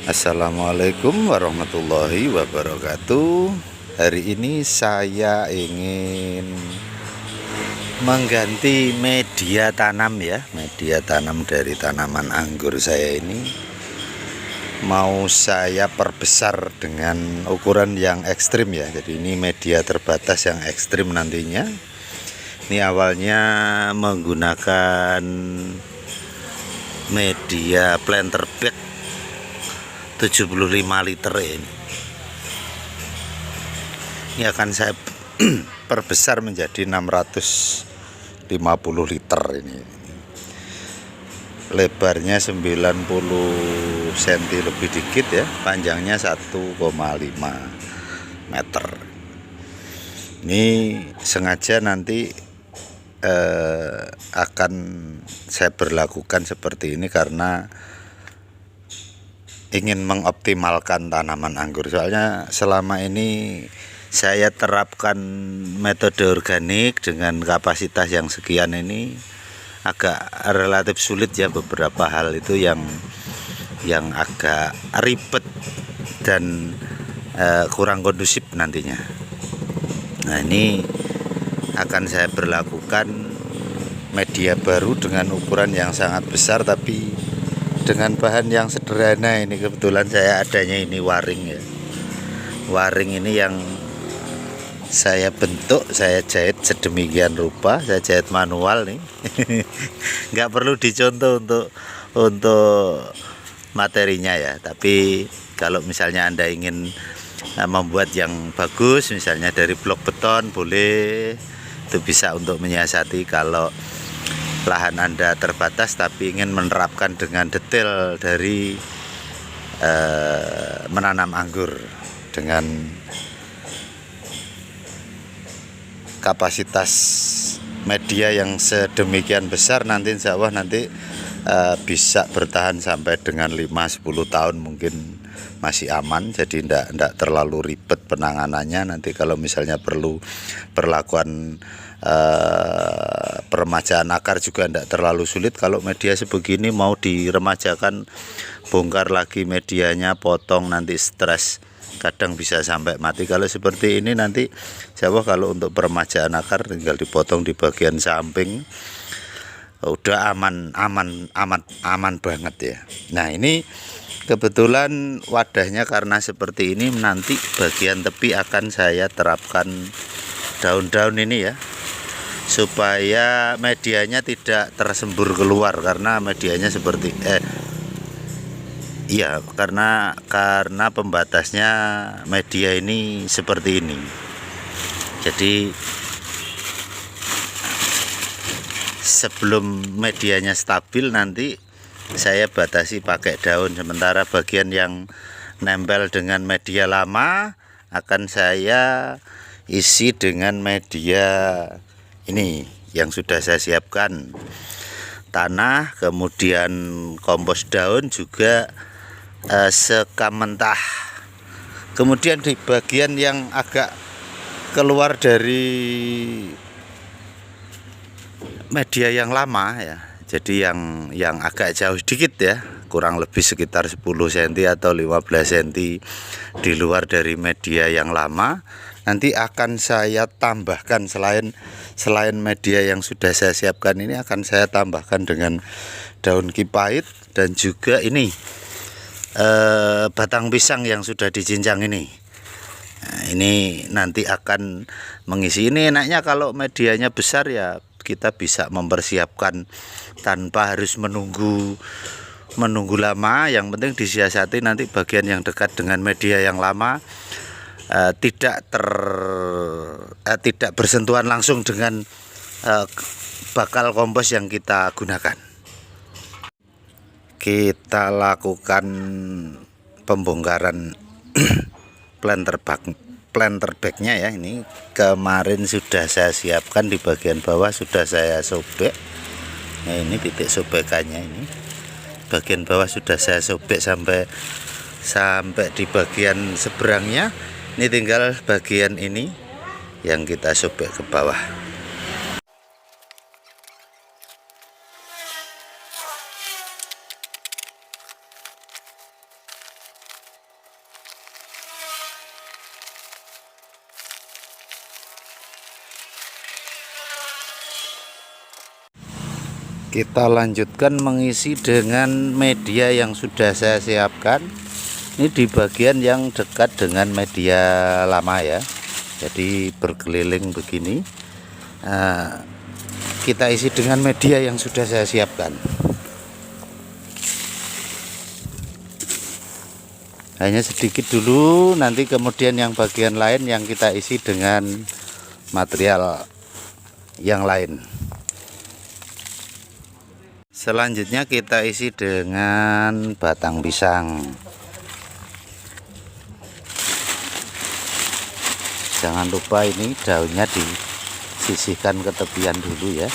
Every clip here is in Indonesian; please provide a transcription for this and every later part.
Assalamualaikum warahmatullahi wabarakatuh. Hari ini saya ingin mengganti media tanam ya. Media tanam dari tanaman anggur saya ini mau saya perbesar dengan ukuran yang ekstrim ya. Jadi ini media terbatas yang ekstrim nantinya. Ini awalnya menggunakan media planter bag 75 liter ini. Ini akan saya perbesar menjadi 650 liter ini. Lebarnya 90 cm lebih dikit ya, panjangnya 1,5 meter. Ini sengaja nanti akan saya berlakukan seperti ini karena ingin mengoptimalkan tanaman anggur. Soalnya selama ini saya terapkan metode organik dengan kapasitas yang sekian ini agak relatif sulit ya, beberapa hal itu yang agak ribet dan kurang kondusif nantinya. Nah, ini akan saya berlakukan media baru dengan ukuran yang sangat besar tapi dengan bahan yang sederhana. Ini kebetulan saya adanya ini waring ya. Waring ini yang saya bentuk, saya jahit sedemikian rupa, saya jahit manual nih. Nggak perlu dicontoh untuk materinya ya. Tapi kalau misalnya Anda ingin membuat yang bagus, misalnya dari blok beton, boleh. Itu bisa untuk menyiasati kalau lahan Anda terbatas tapi ingin menerapkan dengan detail dari menanam anggur dengan kapasitas media yang sedemikian besar. Nanti insya Allah nanti bisa bertahan sampai dengan 5-10 tahun mungkin masih aman. Jadi tidak terlalu ribet penanganannya. Nanti kalau misalnya perlu perlakuan peremajaan akar juga tidak terlalu sulit. Kalau media sebegini mau diremajakan, bongkar lagi medianya, potong, nanti stres, kadang bisa sampai mati. Kalau seperti ini nanti jawab, kalau untuk peremajaan akar tinggal dipotong di bagian samping, udah aman banget ya. Nah, ini kebetulan wadahnya karena seperti ini, nanti bagian tepi akan saya terapkan daun-daun ini ya, supaya medianya tidak tersembur keluar karena medianya seperti iya, karena pembatasnya media ini seperti ini. Jadi sebelum medianya stabil nanti saya batasi pakai daun, sementara bagian yang nempel dengan media lama akan saya isi dengan media ini yang sudah saya siapkan, tanah, kemudian kompos daun, juga sekam mentah. Kemudian di bagian yang agak keluar dari media yang lama ya, jadi yang agak jauh dikit ya, kurang lebih sekitar 10 cm atau 15 cm di luar dari media yang lama, nanti akan saya tambahkan selain media yang sudah saya siapkan ini, akan saya tambahkan dengan daun kipait dan juga ini batang pisang yang sudah dicincang ini. Nah, ini nanti akan mengisi. Ini enaknya kalau medianya besar ya, kita bisa mempersiapkan tanpa harus menunggu lama. Yang penting disiasati nanti bagian yang dekat dengan media yang lama tidak bersentuhan langsung dengan bakal kompos yang kita gunakan. Kita lakukan pembongkaran planter bagnya ya. Ini kemarin sudah saya siapkan, di bagian bawah sudah saya sobek. Nah, ini titik sobekannya, ini bagian bawah sudah saya sobek sampai di bagian seberangnya. Ini tinggal bagian ini yang kita sobek ke bawah. Kita lanjutkan mengisi dengan media yang sudah saya siapkan. Ini di bagian yang dekat dengan media lama ya, jadi berkeliling begini. Kita isi dengan media yang sudah saya siapkan. Hanya sedikit dulu, nanti kemudian yang bagian lain yang kita isi dengan material yang lain. Selanjutnya kita isi dengan batang pisang. Jangan lupa ini daunnya disisihkan ke tepian dulu ya.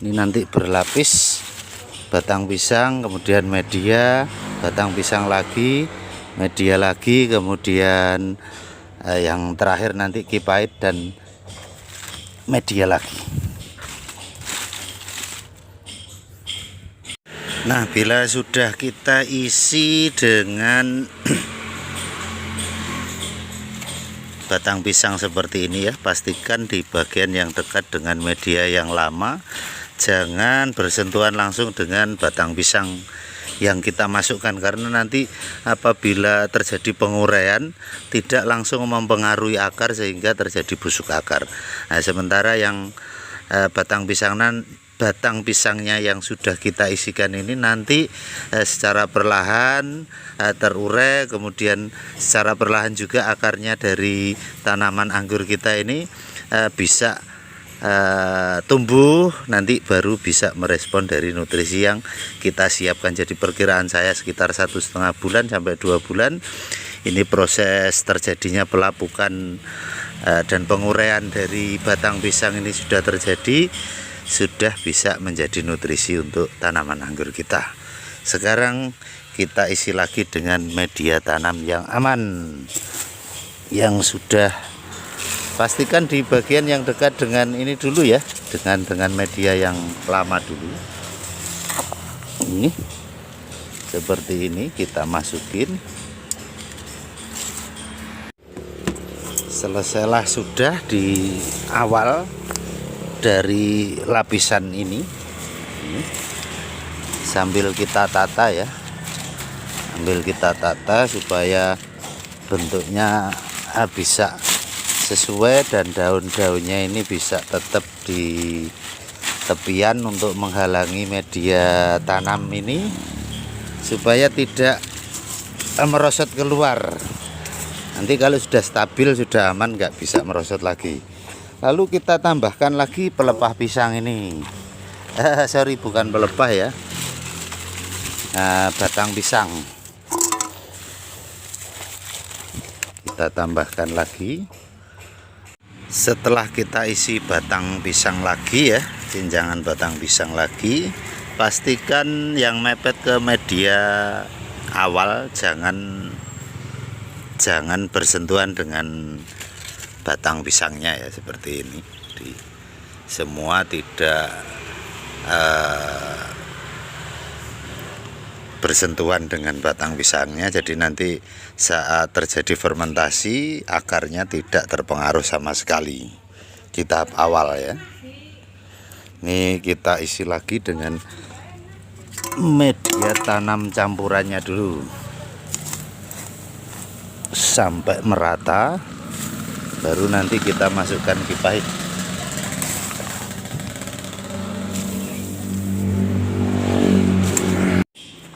Ini nanti berlapis, batang pisang, kemudian media, batang pisang lagi, media lagi, kemudian yang terakhir nanti kipait dan media lagi. Nah, bila sudah kita isi dengan batang pisang seperti ini ya, pastikan di bagian yang dekat dengan media yang lama, jangan bersentuhan langsung dengan batang pisang yang kita masukkan, karena nanti apabila terjadi penguraian tidak langsung mempengaruhi akar sehingga terjadi busuk akar. Nah, sementara yang batang pisangnya yang sudah kita isikan ini nanti secara perlahan terurai, kemudian secara perlahan juga akarnya dari tanaman anggur kita ini bisa tumbuh, nanti baru bisa merespon dari nutrisi yang kita siapkan. Jadi perkiraan saya sekitar 1,5 bulan sampai 2 bulan ini proses terjadinya pelapukan dan penguraian dari batang pisang ini sudah terjadi, sudah bisa menjadi nutrisi untuk tanaman anggur kita. Sekarang kita isi lagi dengan media tanam yang aman, yang sudah pastikan di bagian yang dekat dengan ini dulu ya, dengan media yang lama dulu. Ini seperti ini kita masukin. Selesailah sudah di awal dari lapisan ini. Sambil kita tata ya, sambil kita tata supaya bentuknya bisa sesuai dan daun-daunnya ini bisa tetap di tepian untuk menghalangi media tanam ini supaya tidak merosot keluar. Nanti kalau sudah stabil, sudah aman, nggak bisa merosot lagi. Lalu kita tambahkan lagi pelepah pisang ini. Sorry, bukan pelepah ya, batang pisang. Kita tambahkan lagi. Setelah kita isi batang pisang lagi ya, cinjangan batang pisang lagi, pastikan yang mepet ke media awal jangan bersentuhan dengan batang pisangnya ya, seperti ini. Jadi semua tidak bersentuhan dengan batang pisangnya, jadi nanti saat terjadi fermentasi akarnya tidak terpengaruh sama sekali di tahap awal ya. Ini kita isi lagi dengan media tanam campurannya dulu sampai merata, baru nanti kita masukkan kipait.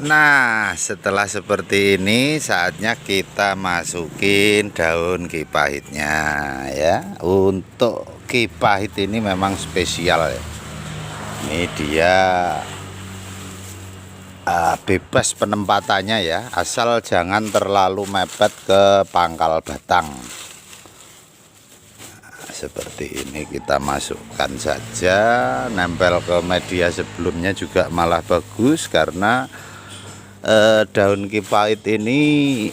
Nah, setelah seperti ini saatnya kita masukin daun kipahitnya ya. Untuk kipahit ini memang spesial ya. Ini dia bebas penempatannya ya, asal jangan terlalu mepet ke pangkal batang. Seperti ini kita masukkan saja, nempel ke media sebelumnya juga malah bagus, karena daun kipait ini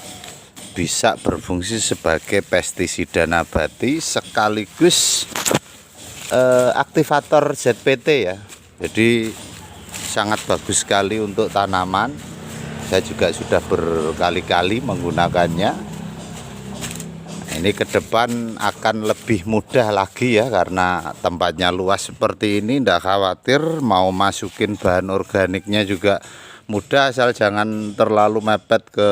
bisa berfungsi sebagai pestisida nabati sekaligus aktivator ZPT ya. Jadi sangat bagus sekali untuk tanaman. Saya juga sudah berkali-kali menggunakannya. ini ke depan akan lebih mudah lagi ya, karena tempatnya luas seperti ini. Tidak khawatir, mau masukin bahan organiknya juga mudah, asal jangan terlalu mepet ke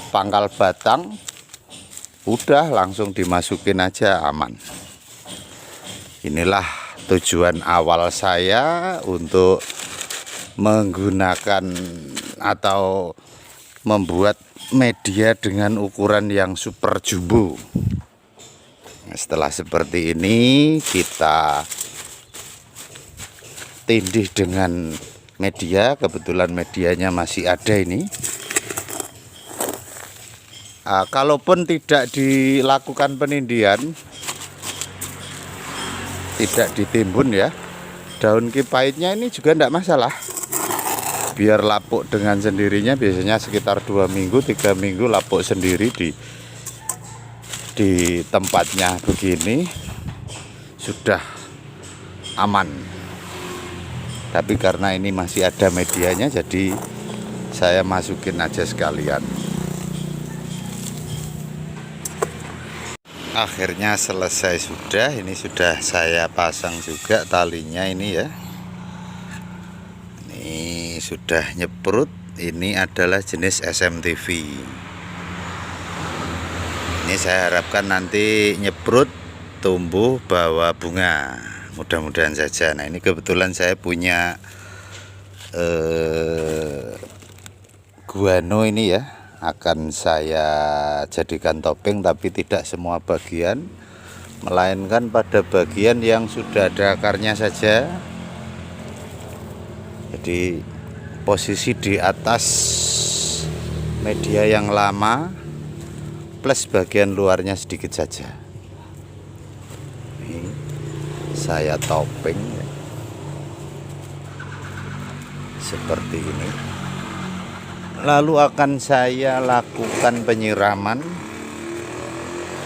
pangkal batang. Udah langsung dimasukin aja, aman. Inilah tujuan awal saya untuk menggunakan atau membuat media dengan ukuran yang super jumbo. Setelah seperti ini, kita tindih dengan media. Kebetulan medianya masih ada ini. Kalaupun tidak dilakukan penindian, tidak ditimbun ya, daun kipahitnya ini juga tidak masalah. Biar lapuk dengan sendirinya, biasanya sekitar 2 minggu 3 minggu lapuk sendiri di tempatnya begini, sudah aman. Tapi karena ini masih ada medianya, jadi saya masukin aja sekalian. Akhirnya selesai sudah. Ini sudah saya pasang juga talinya ini ya. Ini sudah nyeprut. Ini adalah jenis SMTV. Ini saya harapkan nanti nyeprut tumbuh bawa bunga. Mudah-mudahan saja. Nah, ini kebetulan saya punya guano ini ya, akan saya jadikan topeng, tapi tidak semua bagian, melainkan pada bagian yang sudah ada akarnya saja. Jadi posisi di atas media yang lama plus bagian luarnya sedikit saja. Ini saya topeng ya, seperti ini. Lalu akan saya lakukan penyiraman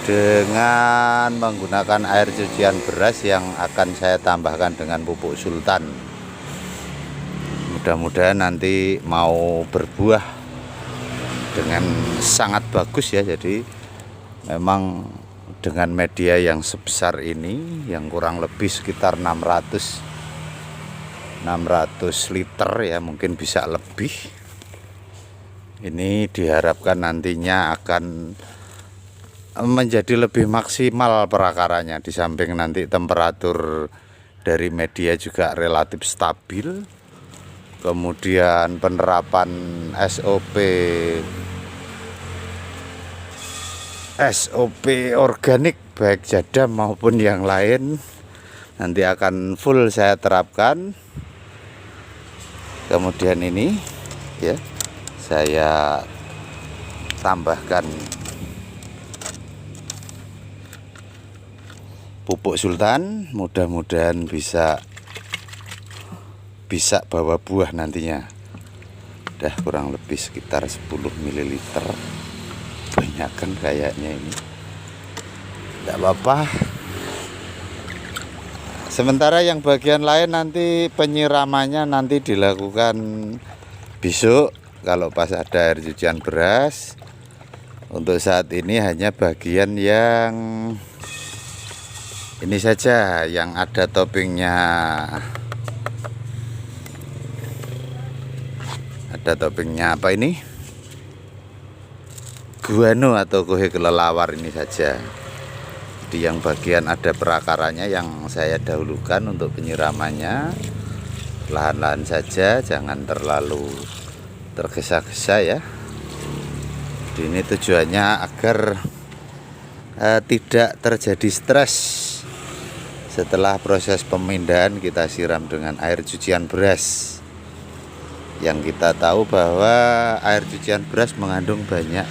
dengan menggunakan air cucian beras yang akan saya tambahkan dengan pupuk sultan. Mudah-mudahan nanti mau berbuah dengan sangat bagus ya. Jadi memang dengan media yang sebesar ini, yang kurang lebih sekitar 600 liter ya, mungkin bisa lebih. Ini diharapkan nantinya akan menjadi lebih maksimal perakarannya. Di samping nanti temperatur dari media juga relatif stabil. Kemudian penerapan SOP organik baik jadam maupun yang lain nanti akan full saya terapkan. Kemudian ini ya, saya tambahkan pupuk sultan, mudah-mudahan bisa bawa buah nantinya. Udah kurang lebih sekitar 10 ml, banyakan kayaknya ini, tidak apa-apa. Sementara yang bagian lain nanti penyiramannya nanti dilakukan besok kalau pas ada air cucian beras. Untuk saat ini hanya bagian yang ini saja yang ada toppingnya. Ada toppingnya apa ini? Guano atau kohe kelelawar ini saja. Di yang bagian ada perakarannya yang saya dahulukan untuk penyiramannya. Lahan-lahan saja, jangan terlalu tergesa-gesa ya. Jadi ini tujuannya agar tidak terjadi stres. Setelah proses pemindahan kita siram dengan air cucian beras. Yang kita tahu bahwa air cucian beras mengandung banyak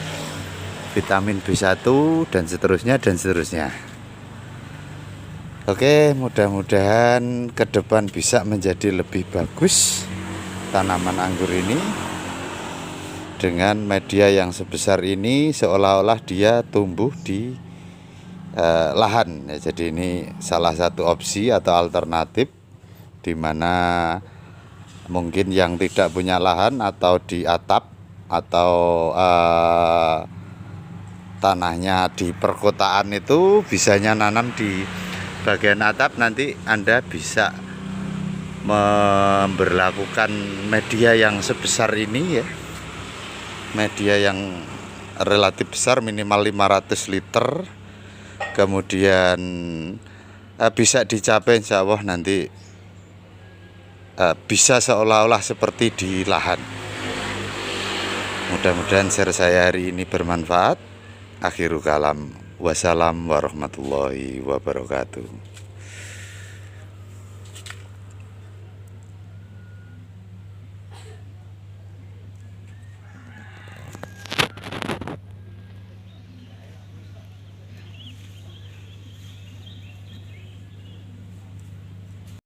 vitamin B1 dan seterusnya. Oke, mudah-mudahan ke depan bisa menjadi lebih bagus tanaman anggur ini. Dengan media yang sebesar ini, seolah-olah dia tumbuh di lahan ya. Jadi ini salah satu opsi atau alternatif di mana mungkin yang tidak punya lahan atau di atap atau tanahnya di perkotaan itu bisanya nanam di bagian atap, nanti Anda bisa memberlakukan media yang sebesar ini ya, media yang relatif besar, minimal 500 liter. Kemudian bisa dicapai insya Allah nanti bisa seolah-olah seperti di lahan. Mudah-mudahan share saya hari ini bermanfaat. Akhirul kalam, wassalam warahmatullahi wabarakatuh.